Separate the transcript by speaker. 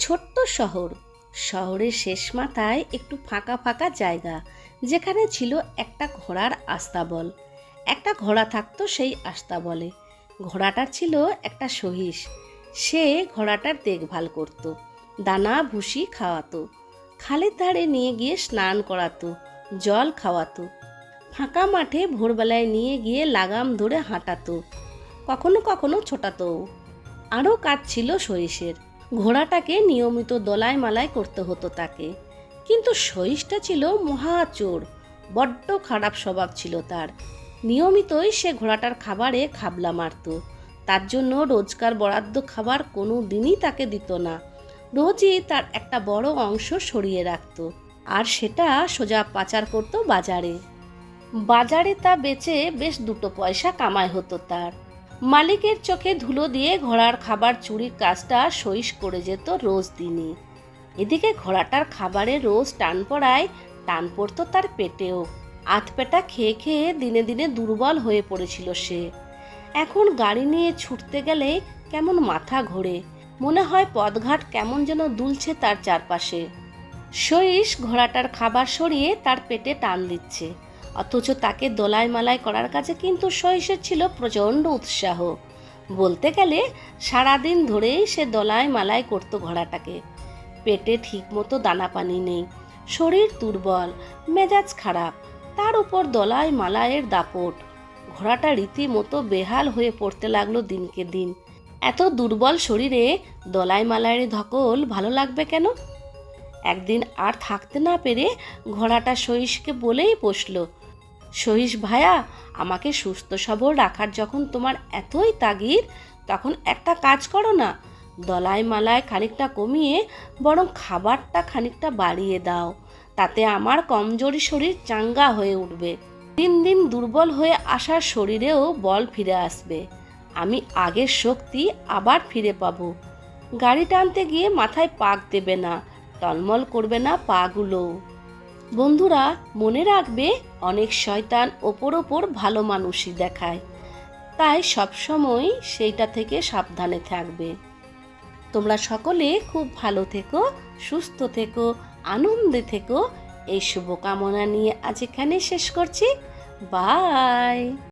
Speaker 1: ছোট্ট শহর। শহরের শেষ মাথায় একটু ফাঁকা ফাঁকা জায়গা, যেখানে ছিল একটা ঘোড়ার আস্তাবল। একটা ঘোড়া থাকতো সেই আস্তাবলে। ঘোড়াটার ছিল একটা সহিস। সে ঘোড়াটার দেখভাল করত, দানা ভুসি খাওয়াতো, খালের ধারে নিয়ে গিয়ে স্নান করাতো, জল খাওয়াতো, ফাঁকা মাঠে ভোরবেলায় নিয়ে গিয়ে লাগাম ধরে হাঁটাতো, কখনো কখনো ছোটাতো। আরও কাজ ছিল সহিসের। ঘোড়াটাকে নিয়মিত দলাই মালাই করতে হতো তাকে। কিন্তু সহিসটা ছিল মহাচোর, বড্ড খারাপ স্বভাব ছিল তার। নিয়মিতই সে ঘোড়াটার খাবারে খাবলা মারত। তার জন্য রোজকার বরাদ্দ খাবার কোনো দিনই তাকে দিত না। রোজই তার একটা বড় অংশ সরিয়ে রাখত, আর সেটা সোজা পাচার করত বাজারে। বাজারে তা বেচে বেশ দুটো পয়সা কামাই হতো তার। মালিকের চোখে ধুলো দিয়ে ঘোড়ার খাবার চুরির কাজটা সহিস করে যেত রোজ দিনই। এদিকে ঘোড়াটার খাবারে রোজ টান পড়ায় টান পড়তো তার পেটেও। আধপেটা খেয়ে খেয়ে দিনে দিনে দুর্বল হয়ে পড়েছিল সে। এখন গাড়ি নিয়ে ছুটতে গেলে কেমন মাথা ঘোরে, মনে হয় পথঘাট কেমন যেন দুলছে তার চারপাশে। সহিস ঘোড়াটার খাবার সরিয়ে তার পেটে টান দিচ্ছে, অথচ তাকে দোলাই মালাই করার কাছে কিন্তু সহিসের ছিল প্রচণ্ড উৎসাহ। বলতে গেলে সারাদিন ধরেই সে দোলাই মালাই করতো ঘোড়াটাকে। পেটে ঠিক মতো দানা পানি নেই, শরীর দুর্বল, মেজাজ খারাপ, তার উপর দোলাই মালাইয়ের দাপট। ঘোড়াটা রীতিমতো বেহাল হয়ে পড়তে লাগলো দিনকে দিন। এত দুর্বল শরীরে দোলাই মালাইয়ের ধকল ভালো লাগবে কেন? একদিন আর থাকতে না পেরে ঘোড়াটা সহিসকে বলেই বসলো, সহিস ভায়া, আমাকে সুস্থ সবল রাখার যখন তোমার এতই তাগিদ, তখন একটা কাজ করো না, দলাই মালায় খানিকটা কমিয়ে বরং খাবারটা খানিকটা বাড়িয়ে দাও। তাতে আমার কমজোরি শরীর চাঙ্গা হয়ে উঠবে। দিন দিন দুর্বল হয়ে আসার শরীরেও বল ফিরে আসবে। আমি আগের শক্তি আবার ফিরে পাবো। গাড়ি টানতে গিয়ে মাথায় পাক দেবে না, টলমল করবে না পাগুলো। বন্ধুরা, মনে রাখবে, অনেক শয়তান ওপর ওপর ভালো মানুষই দেখায়, তাই সবসময় সেইটা থেকে সাবধানে থাকবে। তোমরা সকলে খুব ভালো থেকো, সুস্থ থেকো, আনন্দে থেকো, এই শুভকামনা নিয়ে আজ এখানে শেষ করছি। বাই।